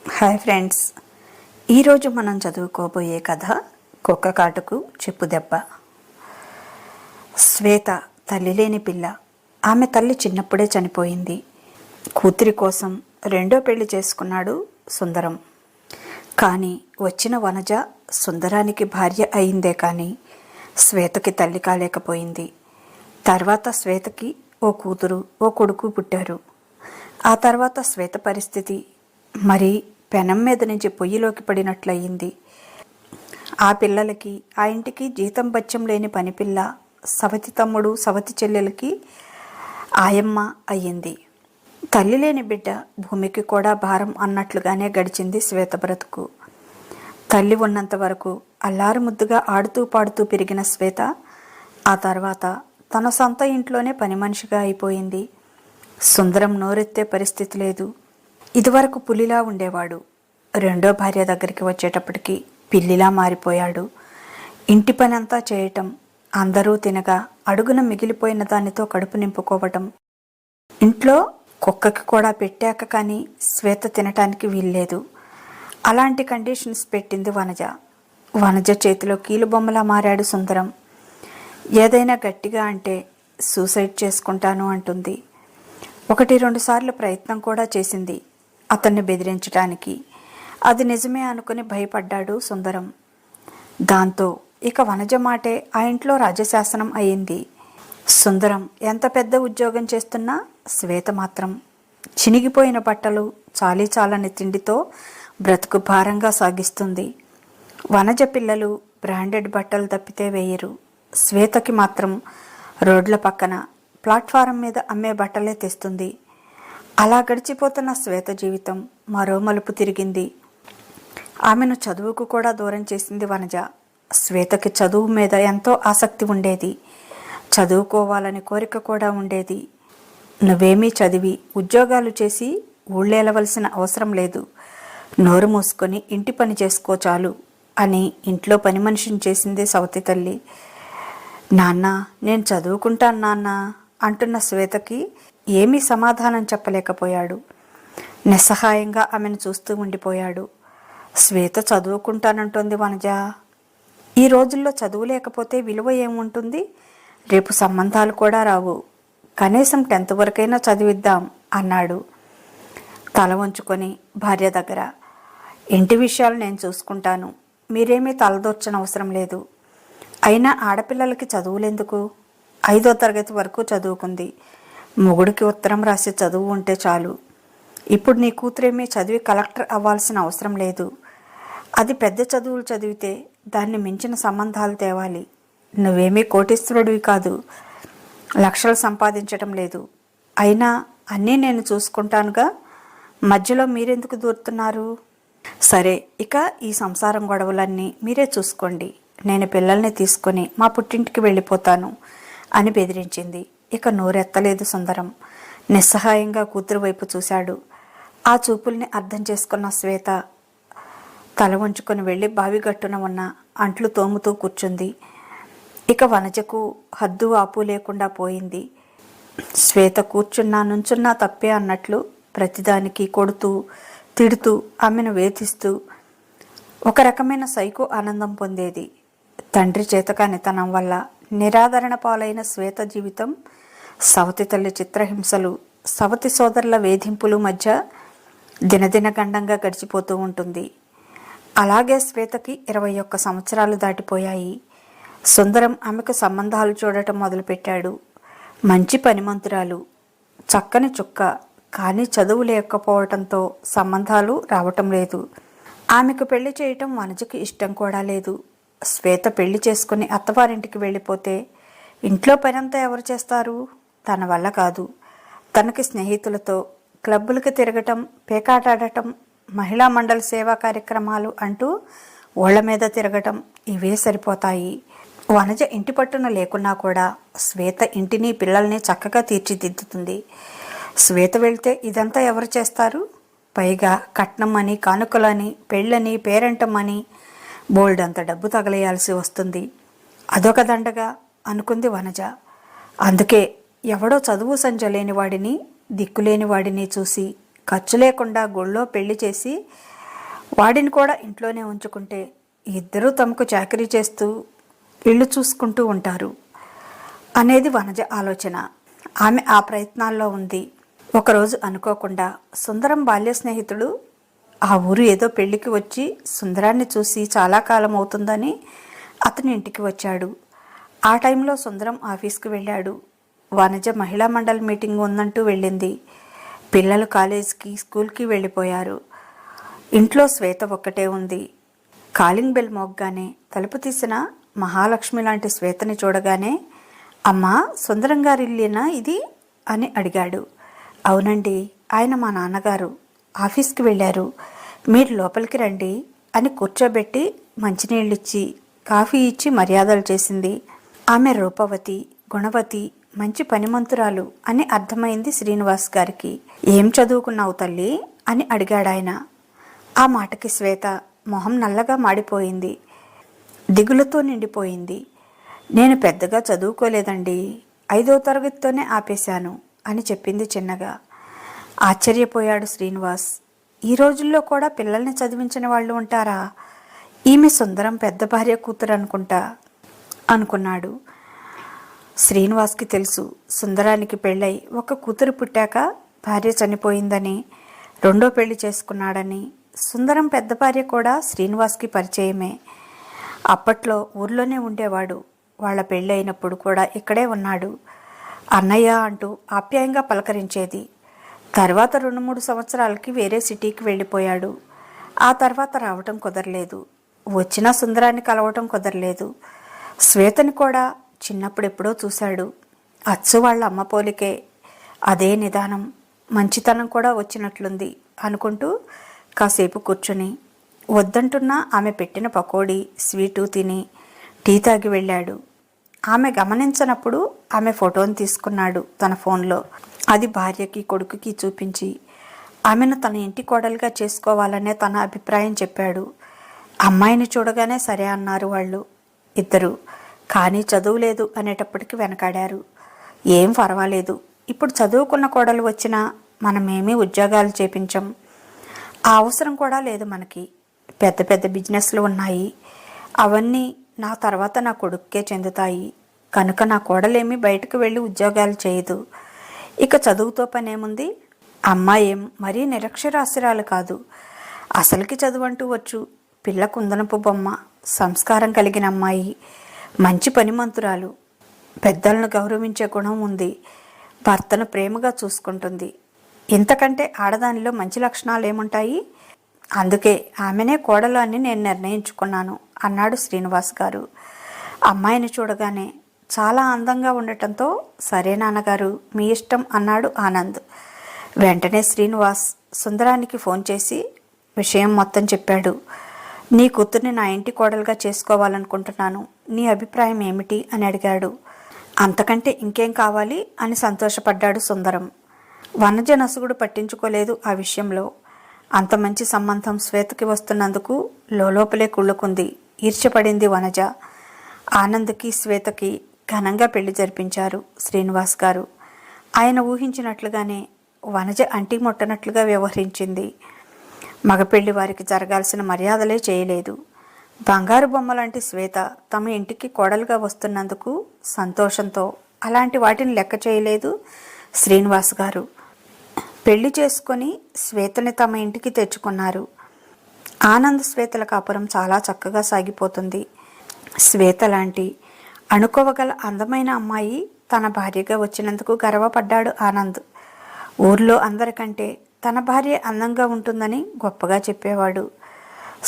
Hi friends, ఈరోజు మనం చదువుకోబోయే కథ కుక్క కాటుకు చెప్పు దెబ్బ. శ్వేత తల్లి లేని పిల్ల. ఆమె తల్లి చిన్నప్పుడే చనిపోయింది. కూతురి కోసం రెండో పెళ్లి చేసుకున్నాడు సుందరం. కానీ వచ్చిన వనజ సుందరానికి భార్య అయిందే కానీ శ్వేతకి తల్లి కాలేకపోయింది. తర్వాత శ్వేతకి ఓ కూతురు ఓ కొడుకు పుట్టారు. ఆ తర్వాత శ్వేత పరిస్థితి మరి పెనం మీద నుంచి పొయ్యిలోకి పడినట్లయింది. ఆ పిల్లలకి ఆ ఇంటికి జీతం బత్యం లేని పనిపిల్ల, సవతి తమ్ముడు సవతి చెల్లెలకి ఆయమ్మ అయ్యింది. తల్లి లేని బిడ్డ భూమికి కూడా భారం అన్నట్లుగానే గడిచింది శ్వేత బ్రతుకు. తల్లి ఉన్నంత వరకు అల్లారు ముద్దుగా ఆడుతూ పాడుతూ పెరిగిన శ్వేత ఆ తర్వాత తన సొంత ఇంట్లోనే పని మనిషిగా అయిపోయింది. సుందరం నోరెత్తే పరిస్థితి లేదు. ఇదివరకు పులిలా ఉండేవాడు. రెండో భార్య దగ్గరికి వచ్చేటప్పటికి పిల్లిలా మారిపోయాడు. ఇంటి పని అంతా చేయటం, అందరూ తినగా అడుగున మిగిలిపోయిన దానితో కడుపు నింపుకోవటం, ఇంట్లో కుక్కకి కూడా పెట్టాక కానీ శ్వేత తినటానికి వీల్లేదు. అలాంటి కండిషన్స్ పెట్టింది వనజ. వనజ చేతిలో కీలుబొమ్మలా మారాడు సుందరం. ఏదైనా గట్టిగా అంటే సూసైడ్ చేసుకుంటాను అంటుంది. 1-2 సార్లు ప్రయత్నం కూడా చేసింది అతన్ని బెదిరించడానికి. అది నిజమే అనుకుని భయపడ్డాడు సుందరం. దాంతో ఇక వనజ మాటే ఆ ఇంట్లో రాజశాసనం అయింది. సుందరం ఎంత పెద్ద ఉద్యోగం చేస్తున్నా శ్వేత మాత్రం చినిగిపోయిన బట్టలు, చాలని తిండితో బ్రతుకు భారంగా సాగిస్తుంది. వనజ పిల్లలు బ్రాండెడ్ బట్టలు తప్పితే వేయరు. శ్వేతకి మాత్రం రోడ్ల పక్కన ప్లాట్ఫారం మీద అమ్మే బట్టలే తెస్తుంది. అలా గడిచిపోతున్న శ్వేత జీవితం మరో మలుపు తిరిగింది. ఆమెను చదువుకు కూడా దూరం చేసింది వనజ. శ్వేతకి చదువు మీద ఎంతో ఆసక్తి ఉండేది. చదువుకోవాలని కోరిక కూడా ఉండేది. నువ్వేమీ చదివి ఉద్యోగాలు చేసి ఊళ్ళేలవలసిన అవసరం లేదు, నోరు మూసుకొని ఇంటి పని చేసుకో చాలు అని ఇంట్లో పని మనిషిని చేసింది సవతి తల్లి. నాన్న, నేను చదువుకుంటాను నాన్న అంటున్న శ్వేతకి ఏమీ సమాధానం చెప్పలేకపోయాడు. నిస్సహాయంగా ఆమెను చూస్తూ ఉండిపోయాడు. శ్వేత చదువుకుంటానంటోంది వనజ. ఈ రోజుల్లో చదువు లేకపోతే విలువ ఏముంటుంది? రేపు సంబంధాలు కూడా రావు. కనీసం 10th వరకైనా చదివిద్దాం అన్నాడు తల వంచుకొని భార్య దగ్గర. ఇంటి విషయాలు నేను చూసుకుంటాను, మీరేమీ తలదూర్చనవసరం లేదు. అయినా ఆడపిల్లలకి చదువులెందుకు? 5వ తరగతి వరకు చదువుకుంది. మొగుడికి ఉత్తరం రాసి చదువు ఉంటే చాలు. ఇప్పుడు నీ కూతురేమీ చదివి కలెక్టర్ అవ్వాల్సిన అవసరం లేదు. అది పెద్ద చదువులు చదివితే దాన్ని మించిన సంబంధాలు తేవాలి. నువ్వేమీ కోటీశ్వరుడివి కాదు, లక్షలు సంపాదించటం లేదు. అయినా అన్నీ నేను చూసుకుంటానుగా, మధ్యలో మీరెందుకు దూరుతున్నారు? సరే, ఇక ఈ సంసారం గొడవలన్నీ మీరే చూసుకోండి. నేను పిల్లల్ని తీసుకొని మా పుట్టింటికి వెళ్ళిపోతాను అని బెదిరించింది. ఇక నోరెత్తలేదు సుందరం. నిస్సహాయంగా కూతురు వైపు చూశాడు. ఆ చూపుల్ని అర్థం చేసుకున్న శ్వేత తల వంచుకొని వెళ్ళి బావిగట్టున ఉన్న అంట్లు తోముతూ కూర్చుంది. ఇక వనజకు హద్దు ఆపు లేకుండా పోయింది. శ్వేత కూర్చున్నా నుంచున్నా తప్పే అన్నట్లు ప్రతిదానికి కొడుతూ తిడుతూ ఆమెను వేధిస్తూ ఒక రకమైన సైకో ఆనందం పొందేది. తండ్రి చేతకానితనం వల్ల నిరాదరణ పాలైన శ్వేత జీవితం సవతి తల్లి చిత్రహింసలు, సవతి సోదరుల వేధింపులు మధ్య దినదిన గండంగా గడిచిపోతూ ఉంటుంది. అలాగే శ్వేతకి 21 సంవత్సరాలు దాటిపోయాయి. సుందరం ఆమెకు సంబంధాలు చూడటం మొదలుపెట్టాడు. మంచి పనిమంతురాలు, చక్కని చుక్క. కానీ చదువు లేకపోవటంతో సంబంధాలు రావటం లేదు. ఆమెకు పెళ్లి చేయటం వనజకి ఇష్టం కూడా లేదు. శ్వేత పెళ్లి చేసుకుని అత్తవారింటికి వెళ్ళిపోతే ఇంట్లో పనంతా ఎవరు చేస్తారు? తన వల్ల కాదు. తనకి స్నేహితులతో క్లబ్బులకి తిరగటం, పేకాటాడటం, మహిళా మండలి సేవా కార్యక్రమాలు అంటూ ఓళ్ల మీద తిరగటం ఇవే సరిపోతాయి. వనజ ఇంటి పట్టున లేకున్నా కూడా శ్వేత ఇంటిని పిల్లల్ని చక్కగా తీర్చిదిద్దుతుంది. శ్వేత వెళ్తే ఇదంతా ఎవరు చేస్తారు? పైగా కట్నం అని, కానుకలని, పెళ్ళని, పేరెంటం అని బోల్డంత డబ్బు తగలేయాల్సి వస్తుంది. అదొక దండగా అనుకుంది వనజ. అందుకే ఎవడో చదువు సంజ లేని వాడిని, దిక్కులేని వాడిని చూసి ఖర్చు లేకుండా గుళ్ళో పెళ్లి చేసి వాడిని కూడా ఇంట్లోనే ఉంచుకుంటే ఇద్దరూ తమకు చాకరీ చేస్తూ ఇల్లు చూసుకుంటూ ఉంటారు అనేది వనజ ఆలోచన. ఆమె ఆ ప్రయత్నాల్లో ఉంది. ఒకరోజు అనుకోకుండా సుందరం బాల్య స్నేహితుడు ఆ ఊరు ఏదో పెళ్లికి వచ్చి సుందరాన్ని చూసి చాలా కాలం అవుతుందని అతని ఇంటికి వచ్చాడు. ఆ టైంలో సుందరం ఆఫీస్కి వెళ్ళాడు. వనజ మహిళా మండలి మీటింగ్ ఉందంటూ వెళ్ళింది. పిల్లలు కాలేజీకి స్కూల్కి వెళ్ళిపోయారు. ఇంట్లో శ్వేత ఒక్కటే ఉంది. కాలింగ్ బెల్ మోగ్గానే తలుపు తీసిన మహాలక్ష్మి లాంటి శ్వేతని చూడగానే, అమ్మా, సుందరం గారి ఇల్లేనా ఇది అని అడిగాడు. అవునండి, ఆయన మా నాన్నగారు, ఆఫీస్కి వెళ్ళారు, మీరు లోపలికి రండి అని కూర్చోబెట్టి మంచినీళ్ళిచ్చి కాఫీ ఇచ్చి మర్యాదలు చేసింది. ఆమె రూపవతి, గుణవతి, మంచి పనిమంతురాలు అని అర్థమైంది శ్రీనివాస్ గారికి. ఏం చదువుకున్నావు తల్లి అని అడిగాడాయన. ఆ మాటకి శ్వేత మొహం నల్లగా మాడిపోయింది, దిగులుతో నిండిపోయింది. నేను పెద్దగా చదువుకోలేదండి, 5వ తరగతితోనే ఆపేశాను అని చెప్పింది చిన్నగా. ఆశ్చర్యపోయాడు శ్రీనివాస్. ఈ రోజుల్లో కూడా పిల్లల్ని చదివించిన వాళ్ళు ఉంటారా? ఈమె సుందరం పెద్ద భార్య కూతురు అనుకున్నాడు. శ్రీనివాస్కి తెలుసు, సుందరానికి పెళ్ళై ఒక కూతురు పుట్టాక భార్య చనిపోయిందని, రెండో పెళ్లి చేసుకున్నాడని. సుందరం పెద్ద భార్య కూడా శ్రీనివాస్కి పరిచయమే. అప్పట్లో ఊర్లోనే ఉండేవాడు. వాళ్ళ పెళ్ళి అయినప్పుడు కూడా ఇక్కడే ఉన్నాడు. అన్నయ్య అంటూ ఆప్యాయంగా పలకరించేది. తర్వాత 2-3 సంవత్సరాలకి వేరే సిటీకి వెళ్ళిపోయాడు. ఆ తర్వాత రావటం కుదరలేదు. వచ్చినా సుందరాన్ని కలవటం కుదరలేదు. శ్వేతని కూడా చిన్నప్పుడెప్పుడో చూశాడు. అచ్చు వాళ్ళ అమ్మ పోలికే, అదే నిదానం, మంచితనం కూడా వచ్చినట్లుంది అనుకుంటూ కాసేపు కూర్చుని వద్దంటున్నా ఆమె పెట్టిన పకోడీ స్వీటు తిని టీ తాగి వెళ్ళాడు. ఆమె గమనించనప్పుడు ఆమె ఫోటోని తీసుకున్నాడు తన ఫోన్లో. అది భార్యకి కొడుకుకి చూపించి ఆమెను తన ఇంటి కోడలుగా చేసుకోవాలనే తన అభిప్రాయం చెప్పాడు. అమ్మాయిని చూడగానే సరే అన్నారు వాళ్ళు ఇద్దరు. కానీ చదువులేదు అనేటప్పటికి వెనకాడారు. ఏం పర్వాలేదు, ఇప్పుడు చదువుకున్న కోడలు వచ్చినా మనమేమీ ఉద్యోగాలు చేపించం, ఆ అవసరం కూడా లేదు మనకి. పెద్ద పెద్ద బిజినెస్లు ఉన్నాయి, అవన్నీ నా తర్వాత నా కొడుక్కే చెందుతాయి. కనుక నా కోడలేమీ బయటకు వెళ్ళి ఉద్యోగాలు చేయదు. ఇక చదువుతో పనేముంది? అమ్మాయి ఏం మరీ నిరక్షరాస్యురాలు కాదు, అసలుకి చదువంటూ వచ్చు. పిల్ల కుందనపు బొమ్మ, సంస్కారం కలిగిన అమ్మాయి, మంచి పనిమంతురాలు, పెద్దలను గౌరవించే గుణం ఉంది, భర్తను ప్రేమగా చూసుకుంటుంది. ఇంతకంటే ఆడదానిలో మంచి లక్షణాలు ఏముంటాయి? అందుకే ఆమెనే కోడలు అని నేను నిర్ణయించుకున్నాను అన్నాడు శ్రీనివాస్ గారు. అమ్మాయిని చూడగానే చాలా అందంగా ఉండటంతో సరే నాన్నగారు, మీ ఇష్టం అన్నాడు ఆనంద్. వెంటనే శ్రీనివాస్ సుందరానికి ఫోన్ చేసి విషయం మొత్తం చెప్పాడు. నీ కూతుర్ని నా ఇంటి కోడలుగా చేసుకోవాలనుకుంటున్నాను, నీ అభిప్రాయం ఏమిటి అని అడిగాడు. అంతకంటే ఇంకేం కావాలి అని సంతోషపడ్డాడు సుందరం. వనజ నసుగుడు పట్టించుకోలేదు ఆ విషయంలో. అంత మంచి సంబంధం శ్వేతకి వస్తున్నందుకు లోపలే కుళ్ళుకుంది, ఈర్ష్యపడింది వనజ. ఆనంద్కి శ్వేతకి ఘనంగా పెళ్లి జరిపించారు శ్రీనివాస్ గారు. ఆయన ఊహించినట్లుగానే వనజ అంటి ముట్టనట్లుగా వ్యవహరించింది. మగపెళ్లి వారికి జరగాల్సిన మర్యాదలే చేయలేదు. బంగారు బొమ్మలాంటి శ్వేత తమ ఇంటికి కోడలుగా వస్తున్నందుకు సంతోషంతో అలాంటి వాటిని లెక్క చేయలేదు శ్రీనివాస్ గారు. పెళ్లి చేసుకొని శ్వేతని తమ ఇంటికి తెచ్చుకున్నారు. ఆనంద్ శ్వేతల కాపురం చాలా చక్కగా సాగిపోతుంది. శ్వేత లాంటి అనుకోవగల అందమైన అమ్మాయి తన భార్యగా వచ్చినందుకు గర్వపడ్డాడు ఆనంద్. ఊర్లో అందరికంటే తన భార్య అందంగా ఉంటుందని గొప్పగా చెప్పేవాడు.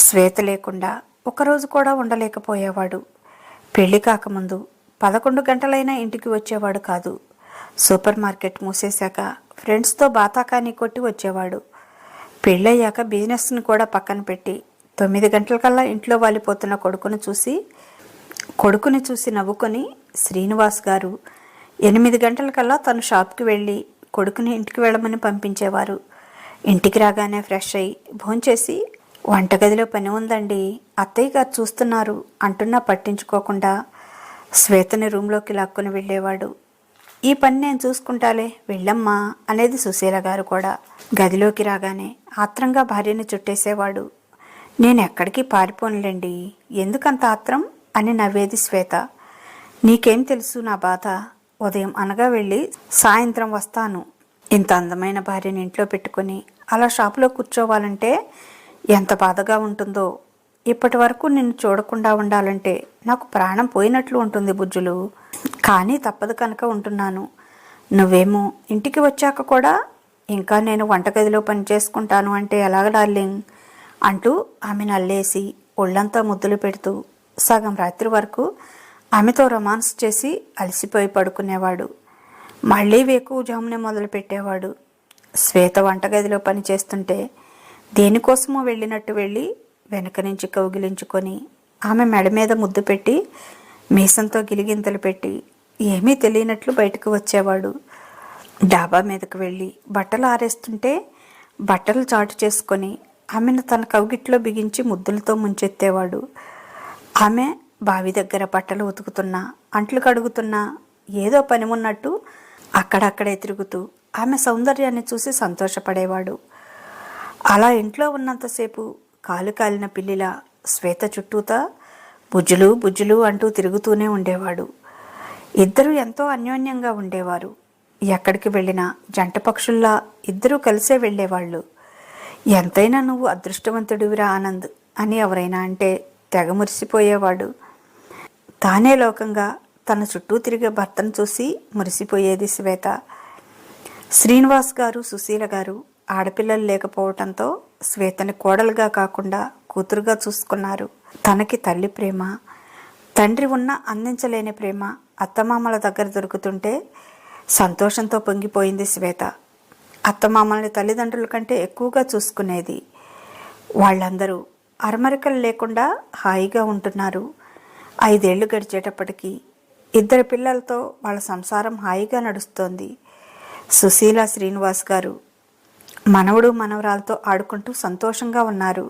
శ్వేత లేకుండా ఒకరోజు కూడా ఉండలేకపోయేవాడు. పెళ్లి కాకముందు 11 గంటలైనా ఇంటికి వచ్చేవాడు కాదు. సూపర్ మార్కెట్ మూసేశాక ఫ్రెండ్స్తో బాతాకానీ కొట్టి వచ్చేవాడు. పెళ్ళయ్యాక బిజినెస్ని కూడా పక్కన పెట్టి 9 గంటలకల్లా ఇంట్లో వాలిపోతున్న కొడుకుని చూసి నవ్వుకొని శ్రీనివాస్ గారు 8 గంటలకల్లా తను షాప్కి వెళ్ళి కొడుకుని ఇంటికి వెళ్ళమని పంపించేవారు. ఇంటికి రాగానే ఫ్రెష్ అయ్యి భోంచేసి వంటగదిలో పని ఉందండి, అత్తయ్య గారు చూస్తున్నారు అంటున్నా పట్టించుకోకుండా శ్వేతని రూమ్లోకి లాక్కుని వెళ్ళేవాడు. ఈ పని నేను చూసుకుంటాలే, వెళ్ళమ్మా అనేది సుశీల గారు కూడా. గదిలోకి రాగానే ఆత్రంగా భార్యని చుట్టేసేవాడు. నేను ఎక్కడికి పారిపోనులేండి, ఎందుకంత ఆత్రం అని నవ్వేది శ్వేత. నీకేం తెలుసు నా బాధ, ఉదయం అనగా వెళ్ళి సాయంత్రం వస్తాను. ఇంత అందమైన భార్యని ఇంట్లో పెట్టుకుని అలా షాపులో కూర్చోవాలంటే ఎంత బాధగా ఉంటుందో. ఇప్పటి వరకు నిన్ను చూడకుండా ఉండాలంటే నాకు ప్రాణం పోయినట్లు ఉంటుంది బుజ్జులు. కానీ తప్పదు కనుక ఉంటున్నాను. నువ్వేమో ఇంటికి వచ్చాక కూడా ఇంకా నేను వంటగదిలో పని చేసుకుంటాను అంటే ఎలాగ డార్లింగ్ అంటూ ఆమెను అల్లేసి ఒళ్ళంతా ముద్దులు పెడుతూ సగం రాత్రి వరకు ఆమెతో రొమాన్స్ చేసి అలసిపోయి పడుకునేవాడు. మళ్ళీ వేకువజామునే మొదలుపెట్టేవాడు. శ్వేత వంటగదిలో పని చేస్తుంటే దేనికోసమో వెళ్ళినట్టు వెళ్ళి వెనక నుంచి కౌగిలించుకొని ఆమె మెడ మీద ముద్దు పెట్టి మీసంతో గిలిగింతలు పెట్టి ఏమీ తెలియనట్లు బయటకు వచ్చేవాడు. డాబా మీదకు వెళ్ళి బట్టలు ఆరేస్తుంటే బట్టలు చాటు చేసుకొని ఆమెను తన కౌగిట్లో బిగించి ముద్దులతో ముంచెత్తేవాడు. ఆమె బావి దగ్గర బట్టలు ఉతుకుతున్నా, అంట్లు కడుగుతున్నా, ఏదో పని ఉన్నట్టు అక్కడక్కడే తిరుగుతూ ఆమె సౌందర్యాన్ని చూసి సంతోషపడేవాడు. అలా ఇంట్లో ఉన్నంతసేపు కాలు కాలిన పిల్లిలా శ్వేత చుట్టూతా బుజ్జులు బుజ్జులు అంటూ తిరుగుతూనే ఉండేవాడు. ఇద్దరూ ఎంతో అన్యోన్యంగా ఉండేవారు. ఎక్కడికి వెళ్ళినా జంట పక్షుల్లా ఇద్దరూ కలిసే వెళ్ళేవాళ్ళు. ఎంతైనా నువ్వు అదృష్టవంతుడివిరా ఆనంద్ అని ఎవరైనా అంటే తెగ మురిసిపోయేవాడు. తానే లోకంగా తన చుట్టూ తిరిగే భర్తను చూసి మురిసిపోయేది శ్వేత. శ్రీనివాస్ గారు, సుశీల గారు ఆడపిల్లలు లేకపోవటంతో శ్వేతని కోడలుగా కాకుండా కూతురుగా చూసుకున్నారు. తనకి తల్లి ప్రేమ, తండ్రి ఉన్న అందించలేని ప్రేమ అత్తమామల దగ్గర దొరుకుతుంటే సంతోషంతో పొంగిపోయింది శ్వేత. అత్తమామల్ని తల్లిదండ్రుల కంటే ఎక్కువగా చూసుకునేది. వాళ్ళందరూ అరమరికలు లేకుండా హాయిగా ఉంటున్నారు. 5 ఏళ్లు గడిచేటప్పటికి 2 పిల్లలతో వాళ్ళ సంసారం హాయిగా నడుస్తోంది. సుశీల, శ్రీనివాస్ గారు మనవడు మనవరాలతో ఆడుకుంటూ సంతోషంగా ఉన్నారు.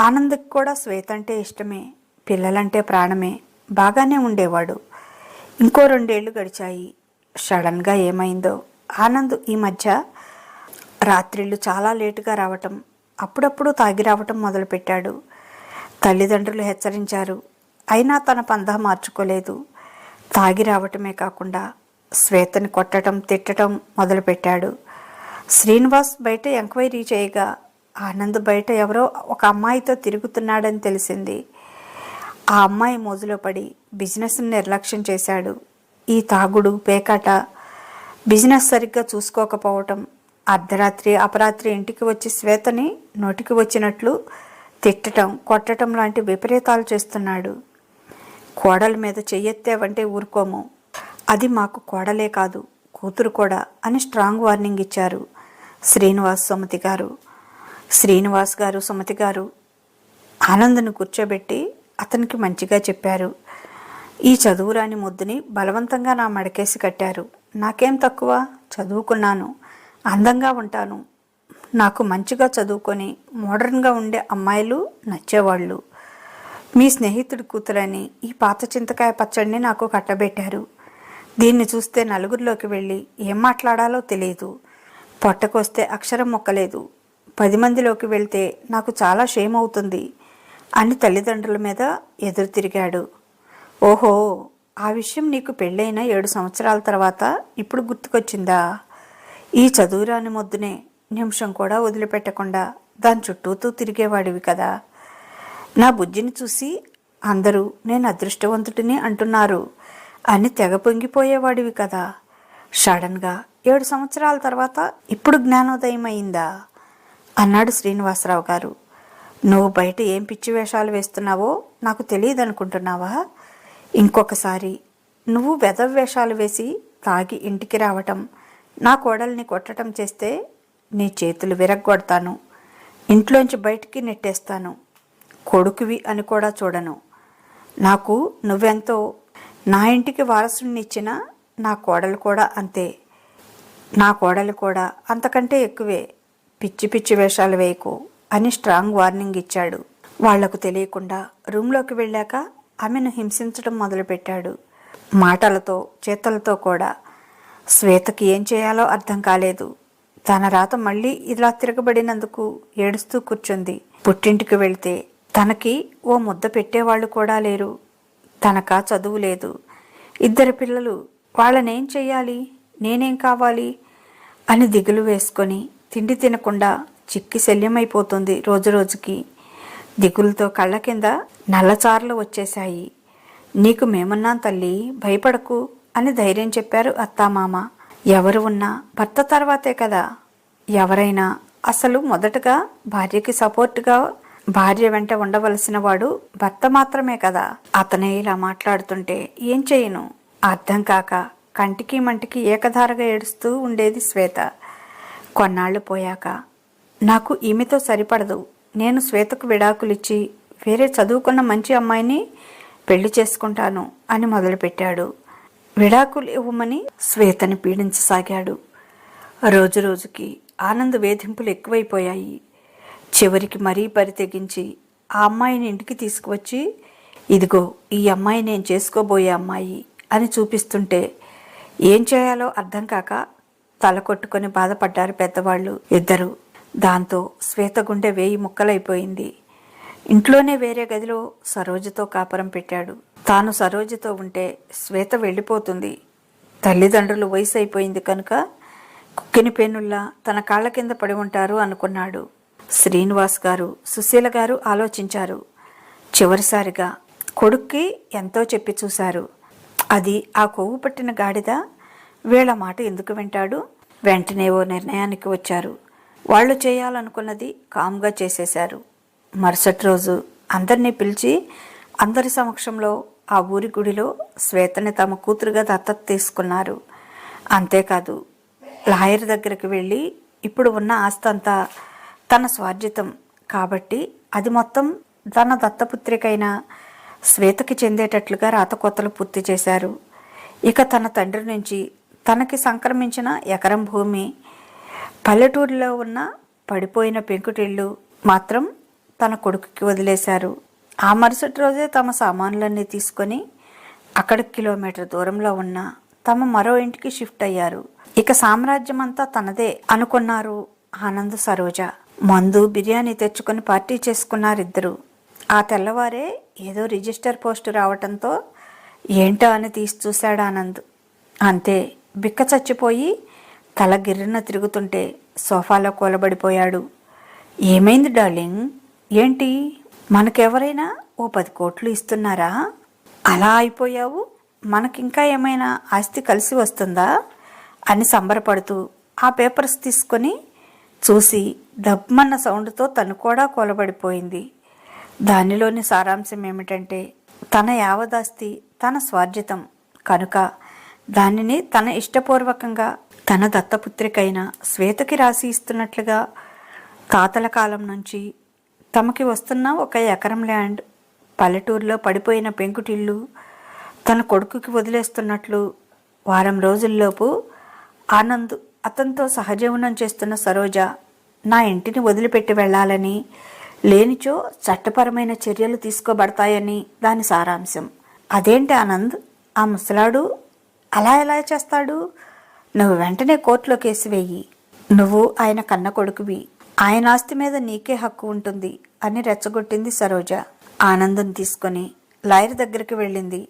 ఆనంద్కి కూడా శ్వేత అంటే ఇష్టమే, పిల్లలంటే ప్రాణమే, బాగానే ఉండేవాడు. ఇంకో 2 ఏళ్లు గడిచాయి. సడన్గా ఏమైందో ఆనంద్ ఈ మధ్య రాత్రిళ్ళు చాలా లేటుగా రావటం, అప్పుడప్పుడు తాగి రావటం మొదలుపెట్టాడు. తల్లిదండ్రులు హెచ్చరించారు, అయినా తన పందా మార్చుకోలేదు. తాగి రావటమే కాకుండా శ్వేతని కొట్టడం, తిట్టడం మొదలుపెట్టాడు. శ్రీనివాస్ బయట ఎంక్వైరీ చేయగా ఆనంద్ బయట ఎవరో ఒక అమ్మాయితో తిరుగుతున్నాడని తెలిసింది. ఆ అమ్మాయి మోజులో పడి బిజినెస్ని నిర్లక్ష్యం చేశాడు. ఈ తాగుడు, పేకాట, బిజినెస్ సరిగ్గా చూసుకోకపోవటం, అర్ధరాత్రి అపరాత్రి ఇంటికి వచ్చి శ్వేతని నోటికి వచ్చినట్లు తిట్టడం, కొట్టడం లాంటి విపరీతాలు చేస్తున్నాడు. కోడల మీద చెయ్యెత్తావంటే ఊరుకోము, అది మాకు కోడలే కాదు కూతురు కూడా అని స్ట్రాంగ్ వార్నింగ్ ఇచ్చారు శ్రీనివాస్, సుమతి గారు. శ్రీనివాస్ గారు, సుమతి గారు ఆనంద్ను కూర్చోబెట్టి అతనికి మంచిగా చెప్పారు. ఈ చదువురాని ముద్దుని బలవంతంగా నా మడకేసి కట్టారు. నాకేం తక్కువ, చదువుకున్నాను, అందంగా ఉంటాను. నాకు మంచిగా చదువుకొని మోడర్న్గా ఉండే అమ్మాయిలు నచ్చేవాళ్ళు. మీ స్నేహితుడి కూతురని ఈ పాత చింతకాయ పచ్చడిని నాకు కట్టబెట్టారు. దీన్ని చూస్తే నలుగురిలోకి వెళ్ళి ఏం మాట్లాడాలో తెలియదు. పొట్టకొస్తే అక్షరం మొక్కలేదు. 10 మందిలోకి వెళ్తే నాకు చాలా షేమ్ అవుతుంది అని తల్లిదండ్రుల మీద ఎదురు తిరిగాడు. ఓహో, ఆ విషయం నీకు పెళ్ళైన 7 సంవత్సరాల తర్వాత ఇప్పుడు గుర్తుకొచ్చిందా? ఈ చదువురాని మొద్దునే నిమిషం కూడా వదిలిపెట్టకుండా దాని చుట్టూతూ తిరిగేవాడివి కదా. నా బుజ్జిని చూసి అందరూ నేను అదృష్టవంతుడిని అంటున్నారు అని తెగ పొంగిపోయేవాడివి కదా. సడన్గా 7 సంవత్సరాల తర్వాత ఇప్పుడు జ్ఞానోదయం అయిందా అన్నాడు శ్రీనివాసరావు గారు. నువ్వు బయట ఏం పిచ్చి వేషాలు వేస్తున్నావో నాకు తెలియదు అనుకుంటున్నావా? ఇంకొకసారి నువ్వు వెధవ వేషాలు వేసి తాగి ఇంటికి రావటం, నా కోడల్ని కొట్టడం చేస్తే నీ చేతులు విరగ్గొడతాను, ఇంట్లోంచి బయటికి నెట్టేస్తాను. కొడుకువి అని కూడా చూడను. నాకు నువ్వెంతో నా ఇంటికి వారసుని ఇచ్చిన నా కోడలు కూడా అంతే. నా కోడలు కూడా అంతకంటే ఎక్కువే. పిచ్చి పిచ్చి వేషాలు వేయకు అని స్ట్రాంగ్ వార్నింగ్ ఇచ్చాడు. వాళ్లకు తెలియకుండా రూమ్లోకి వెళ్ళాక ఆమెను హింసించడం మొదలుపెట్టాడు. మాటలతో, చేతలతో కూడా. శ్వేతకి ఏం చేయాలో అర్థం కాలేదు. తన రాత మళ్ళీ ఇలా తిరగబడినందుకు ఏడుస్తూ కూర్చుంది. పుట్టింటికి వెళ్తే తనకి ఓ ముద్ద పెట్టేవాళ్ళు కూడా లేరు. తనకా చదువు లేదు. 2 పిల్లలు, వాళ్ళనేం చెయ్యాలి, నేనేం కావాలి అని దిగులు వేసుకొని తిండి తినకుండా చిక్కి శల్యమైపోతుంది రోజురోజుకి. దిగులుతో కళ్ళ కింద నల్లచారలు వచ్చేశాయి. నీకు మేమున్నాం తల్లి, భయపడకు అని ధైర్యం చెప్పారు అత్తామామ. ఎవరు ఉన్నా భర్త తర్వాతే కదా. ఎవరైనా అసలు మొదటగా భార్యకి సపోర్టుగా భార్య వెంట ఉండవలసిన వాడు భర్త మాత్రమే కదా. అతనే ఇలా మాట్లాడుతుంటే ఏం చేయను అర్థం కాక కంటికి మంటికి ఏకధారగా ఏడుస్తూ ఉండేది శ్వేత. కొన్నాళ్ళు పోయాక, నాకు ఈమెతో సరిపడదు, నేను శ్వేతకు విడాకులిచ్చి వేరే చదువుకున్న మంచి అమ్మాయిని పెళ్లి చేసుకుంటాను అని మొదలుపెట్టాడు. విడాకులు ఇవ్వమని శ్వేతని పీడించసాగాడు. రోజురోజుకి ఆనంద్ వేధింపులు ఎక్కువైపోయాయి. చివరికి మరీ తెగించి ఆ అమ్మాయిని ఇంటికి తీసుకువచ్చి, ఇదిగో ఈ అమ్మాయి నేను చేసుకోబోయే అమ్మాయి అని చూపిస్తుంటే ఏం చేయాలో అర్థం కాక తల కొట్టుకొని బాధపడ్డారు పెద్దవాళ్ళు 2. దాంతో శ్వేత గుండె 1000 ముక్కలైపోయింది. ఇంట్లోనే వేరే గదిలో సరోజతో కాపురం పెట్టాడు. తాను సరోజతో ఉంటే శ్వేత వెళ్ళిపోతుంది. తల్లిదండ్రులు వయసు అయిపోయింది కనుక కుక్కిని పేనుల్లా తన కాళ్ల కింద పడి ఉంటారు అనుకున్నాడు. శ్రీనివాస్ గారు, సుశీల గారు ఆలోచించారు. చివరిసారిగా కొడుక్కి ఎంతో చెప్పి చూశారు. అది ఆ కొవ్వు పట్టిన గాడిద వీళ్ళ మాట ఎందుకు వింటాడు? వెంటనే ఓ నిర్ణయానికి వచ్చారు. వాళ్ళు చేయాలనుకున్నది కామ్గా చేసేశారు. మరుసటి రోజు అందరినీ పిలిచి అందరి సమక్షంలో ఆ ఊరి గుడిలో శ్వేతని తమ కూతురుగా దత్తత తీసుకున్నారు. అంతేకాదు, లాయర్ దగ్గరికి వెళ్ళి ఇప్పుడు ఉన్న ఆస్తంతా తన స్వార్జితం కాబట్టి అది మొత్తం తన దత్తపుత్రికైన శ్వేతకి చెందేటట్లుగా రాతకోతలు పూర్తి చేశారు. ఇక తన తండ్రి నుంచి తనకి సంక్రమించిన ఎకరం భూమి, పల్లెటూరులో ఉన్న పడిపోయిన పెంకుటిళ్ళు మాత్రం తన కొడుకుకి వదిలేశారు. ఆ మరుసటి రోజే తమ సామాన్లన్నీ తీసుకొని అక్కడికి కిలోమీటర్ దూరంలో ఉన్న తమ మరో ఇంటికి షిఫ్ట్ అయ్యారు. ఇక సామ్రాజ్యం అంతా తనదే అనుకున్నారు ఆనంద్, సరోజ. మందు, బిర్యానీ తెచ్చుకొని పార్టీ చేసుకున్నారిద్దరు. ఆ తెల్లవారే ఏదో రిజిస్టర్ పోస్టు రావటంతో ఏంటో అని తీసి చూశాడు ఆనంద్. అంతే, బిక్క చచ్చిపోయి తల గిర్రన తిరుగుతుంటే సోఫాలో కూలబడిపోయాడు. ఏమైంది డార్లింగ్? ఏంటి, మనకెవరైనా ఓ 10 కోట్లు ఇస్తున్నారా? అలా అయిపోయావు, మనకింకా ఏమైనా ఆస్తి కలిసి వస్తుందా అని సంబరపడుతూ ఆ పేపర్స్ తీసుకొని చూసి దబ్బమన్న సౌండ్తో తను కూడా కూలబడిపోయింది. దానిలోని సారాంశం ఏమిటంటే, తన యావదాస్తి తన స్వార్జితం కనుక దానిని తన ఇష్టపూర్వకంగా తన దత్తపుత్రికైన శ్వేతకి రాసి ఇస్తున్నట్లుగా తాతల కాలం నుంచి తమకి వస్తున్న 1 ఎకరం ల్యాండ్, పల్లెటూరులో పడిపోయిన పెంకుటిల్లు తన కొడుకుకి వదిలేస్తున్నట్లు వారం రోజుల్లోపు ఆనంద్, అతనితో సహజీవనం చేస్తున్న సరోజ నా ఇంటిని వదిలిపెట్టి వెళ్ళాలని, లేనిచో చట్టపరమైన చర్యలు తీసుకోబడతాయని దాని సారాంశం. అదేంటి ఆనంద్, ఆ ముసలాడు అలా ఎలా చేస్తాడు? నువ్వు వెంటనే కోర్టులో కేసు వేయి. నువ్వు ఆయన కన్న కొడుకువి, ఆయన ఆస్తి మీద నీకే హక్కు ఉంటుంది అని రెచ్చగొట్టింది సరోజ. ఆనందం తీసుకొని లాయర్ దగ్గరికి వెళ్ళింది.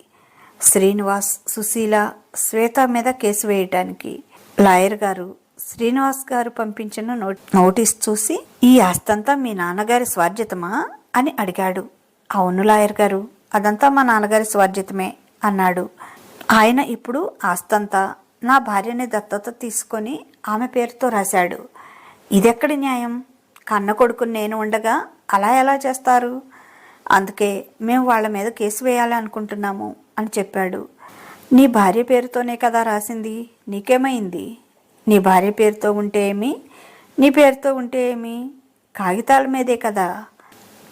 శ్రీనివాస్, సుశీల, శ్వేత మీద కేసు వేయటానికి. లాయర్ గారు శ్రీనివాస్ గారు పంపించిన నోటీస్ చూసి, ఈ ఆస్తంతా మీ నాన్నగారి స్వార్జితమా అని అడిగాడు. అవును లాయర్ గారు, అదంతా మా నాన్నగారి స్వార్జితమే అన్నాడు. ఆయన ఇప్పుడు ఆస్తంతా నా భార్యని దత్తత తీసుకొని ఆమె పేరుతో రాశాడు. ఇదెక్కడి న్యాయం? కన్న కొడుకుని నేను ఉండగా అలా ఎలా చేస్తారు? అందుకే మేము వాళ్ళ మీద కేసు వేయాలి అనుకుంటున్నాము అని చెప్పాడు. నీ భార్య పేరుతోనే కదా రాసింది, నీకేమైంది? నీ భార్య పేరుతో ఉంటే ఏమి, నీ పేరుతో ఉంటే ఏమి, కాగితాల మీదే కదా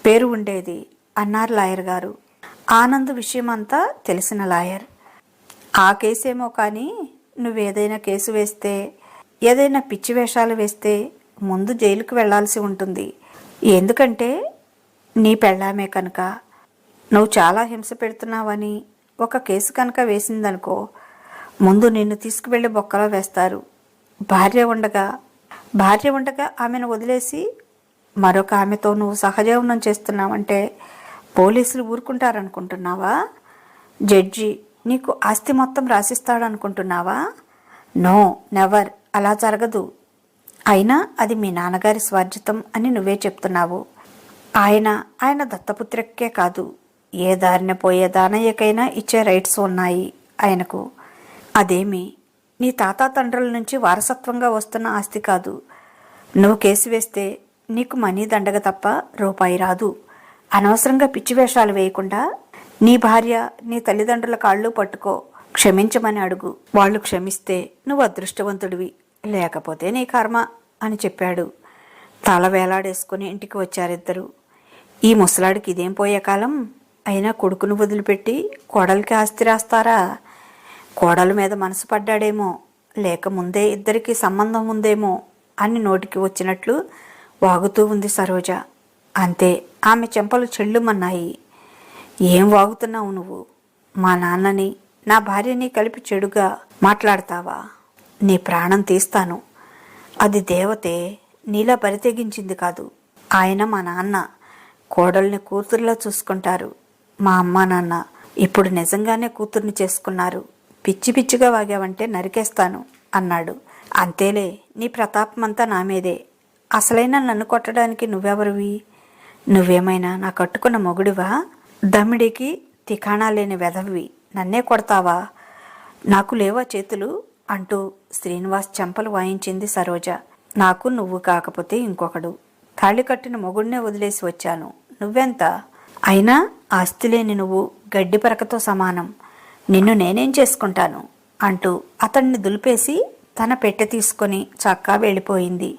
పేరు ఉండేది అన్నారు లాయర్ గారు. ఆనంద్ విషయమంతా తెలిసిన లాయర్, ఆ కేసేమో కానీ నువ్వేదైనా కేసు వేస్తే, ఏదైనా పిచ్చి వేషాలు వేస్తే ముందు జైలుకు వెళ్లాల్సి ఉంటుంది. ఎందుకంటే నీ పెళ్ళామే కనుక నువ్వు చాలా హింస పెడుతున్నావని ఒక కేసు కనుక వేసిందనుకో, ముందు నిన్ను తీసుకువెళ్ళి బొక్కలో వేస్తారు. భార్య ఉండగా ఆమెను వదిలేసి మరొక ఆమెతో నువ్వు సహజీవనం చేస్తున్నావంటే పోలీసులు ఊరుకుంటారనుకుంటున్నావా? జడ్జి నీకు ఆస్తి మొత్తం రాసిస్తాడనుకుంటున్నావా? నో, నెవర్, అలా జరగదు. అయినా అది మీ నాన్నగారి స్వార్జితం అని నువ్వే చెప్తున్నావు. ఆయన దత్తపుత్రికే కాదు, ఏ దారిన పోయే దానయ్యకైనా ఇచ్చే రైట్స్ ఉన్నాయి ఆయనకు. అదేమి నీ తాతాతండ్రుల నుంచి వారసత్వంగా వస్తున్న ఆస్తి కాదు. నువ్వు కేసు వేస్తే నీకు మనీ దండగ తప్ప రూపాయి రాదు. అనవసరంగా పిచ్చి వేషాలు వేయకుండా నీ భార్య నీ తల్లిదండ్రుల కాళ్ళు పట్టుకో, క్షమించమని అడుగు. వాళ్ళు క్షమిస్తే నువ్వు అదృష్టవంతుడివి, లేకపోతే నీ కర్మ అని చెప్పాడు. తల వేలాడేసుకుని ఇంటికి వచ్చారిద్దరు. ఈ ముసలాడికి ఇదేం పోయే కాలం? అయినా కొడుకును వదిలిపెట్టి కోడలికి ఆస్తి రాస్తారా? కోడల మీద మనసు పడ్డాడేమో, లేక ముందే ఇద్దరికీ సంబంధం ఉందేమో అని నోటికి వచ్చినట్లు వాగుతూ ఉంది సరోజ. అంతే, ఆమె చెంపలు చెళ్ళుమన్నాయి. ఏం వాగుతున్నావు నువ్వు? మా నాన్నని నా భార్యని కలిపి చెడుగా మాట్లాడతావా? నీ ప్రాణం తీస్తాను. అది దేవతే, నీలా పరితెగించింది కాదు. ఆయన మా నాన్న. కోడల్ని కూతురులా చూసుకుంటారు. మా అమ్మ నాన్న ఇప్పుడు నిజంగానే కూతుర్ని చేసుకున్నారు. పిచ్చి పిచ్చిగా వాగావంటే నరికేస్తాను అన్నాడు. అంతేలే, నీ ప్రతాపమంతా నా మీదే. అసలైనా నన్ను కొట్టడానికి నువ్వెవరివి? నువ్వేమైనా నా కట్టుకున్న మొగుడివా? దమ్మిడికి తికాణా లేని వెధవి నన్నే కొడతావా? నాకు లేవా చేతులు అంటూ శ్రీనివాస్ చెంపలు వాయించింది సరోజ. నాకు నువ్వు కాకపోతే ఇంకొకడు. తాళి కట్టిన మొగుడినే వదిలేసి వచ్చాను. నువ్వెంత? అయినా ఆస్తి లేని నువ్వు గడ్డి పరకతో సమానం. నిన్ను నేనేం చేసుకుంటాను అంటూ అతన్ని దులిపేసి తన పెట్టె తీసుకొని చక్కా వెళ్ళిపోయింది.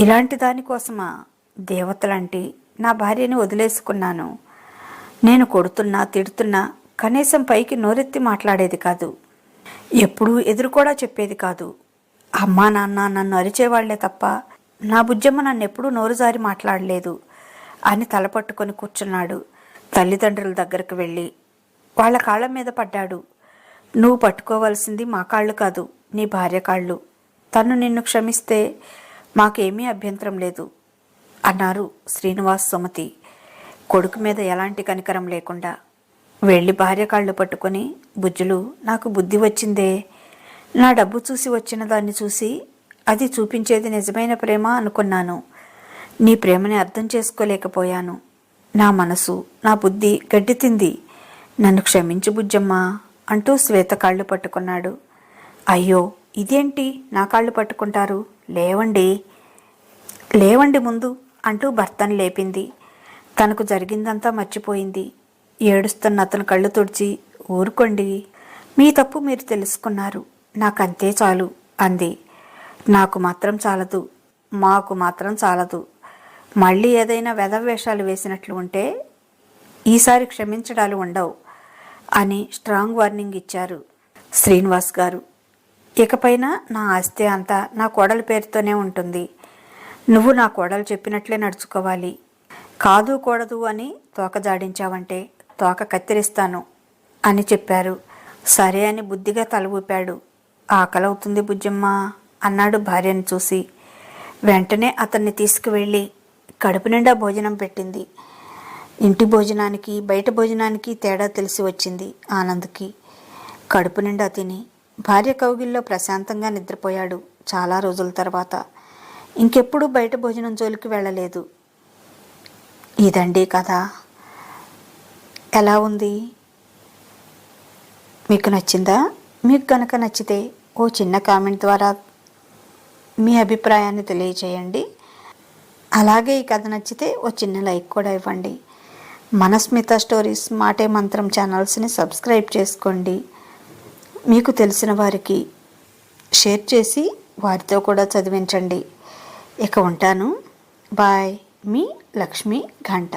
ఇలాంటి దానికోసమా దేవతలాంటి నా భార్యని వదిలేసుకున్నాను? నేను కొడుతున్నా తిడుతున్నా కనీసం పైకి నోరెత్తి మాట్లాడేది కాదు. ఎప్పుడూ ఎదురు కూడా చెప్పేది కాదు. అమ్మా నాన్న నన్ను అరిచేవాళ్లే తప్ప నా బుజ్జమ్మ నన్నెప్పుడూ నోరు జారి మాట్లాడలేదు అని తలపట్టుకొని కూర్చున్నాడు. తల్లిదండ్రుల దగ్గరకు వెళ్ళి వాళ్ళ కాళ్ళ మీద పడ్డాడు. నువ్వు పట్టుకోవాల్సింది మా కాళ్ళు కాదు, నీ భార్య కాళ్ళు. తను నిన్ను క్షమిస్తే మాకేమీ అభ్యంతరం లేదు అన్నారు శ్రీనివాస్ సుమతి కొడుకు మీద ఎలాంటి కనికరం లేకుండా. వెళ్ళి భార్య కాళ్ళు పట్టుకొని, బుజ్జులు నాకు బుద్ధి వచ్చిందే. నా డబ్బు చూసి వచ్చిన దాన్ని చూసి అది చూపించేది నిజమైన ప్రేమ అనుకున్నాను. నీ ప్రేమని అర్థం చేసుకోలేకపోయాను. నా మనసు నా బుద్ధి గడ్డి తింది. నన్ను క్షమించు బుజ్జమ్మా అంటూ శ్వేత కాళ్ళు పట్టుకున్నాడు. అయ్యో ఇదేంటి నా కాళ్ళు పట్టుకుంటారు? లేవండి ముందు అంటూ భర్తను లేపింది. తనకు జరిగిందంతా మర్చిపోయింది. ఏడుస్తున్న అతను కళ్ళు తుడిచి, ఊరుకోండి, మీ తప్పు మీరు తెలుసుకున్నారు, నాకంతే చాలు అంది. నాకు మాత్రం చాలదు, మాకు మాత్రం చాలదు. మళ్ళీ ఏదైనా వెధవేషాలు వేసినట్లు ఉంటే ఈసారి క్షమించడాలు ఉండవు అని స్ట్రాంగ్ వార్నింగ్ ఇచ్చారు శ్రీనివాస్ గారు. ఇకపైన నా ఆస్తి అంతా నా కోడలి పేరుతోనే ఉంటుంది. నువ్వు నా కోడలు చెప్పినట్లే నడుచుకోవాలి. కాదు కూడదు అని తోక జాడించావంటే తోక కత్తిరిస్తాను అని చెప్పారు. సరే అని బుద్ధిగా తల ఊపాడు. ఆకలవుతుంది బుజ్జమ్మ అన్నాడు భార్యను చూసి. వెంటనే అతన్ని తీసుకువెళ్ళి కడుపు నిండా భోజనం పెట్టింది. ఇంటి భోజనానికి బయట భోజనానికి తేడా తెలిసి వచ్చింది ఆనంద్కి. కడుపు నిండా తిని భార్య కౌగిల్లో ప్రశాంతంగా నిద్రపోయాడు చాలా రోజుల తర్వాత. ఇంకెప్పుడు బయట భోజనం జోలికి వెళ్ళలేదు. ఇదండి కథ. ఎలా ఉంది? మీకు నచ్చిందా? మీకు కనుక నచ్చితే ఓ చిన్న కామెంట్ ద్వారా మీ అభిప్రాయాన్ని తెలియచేయండి. అలాగే ఈ కథ నచ్చితే ఓ చిన్న లైక్ కూడా ఇవ్వండి. మనస్మిత స్టోరీస్ మాటే మంత్రం ఛానల్స్ని సబ్స్క్రైబ్ చేసుకోండి. మీకు తెలిసిన వారికి షేర్ చేసి వారితో కూడా చదివించండి. ఇక ఉంటాను. బాయ్. మీ లక్ష్మీ ఘంట.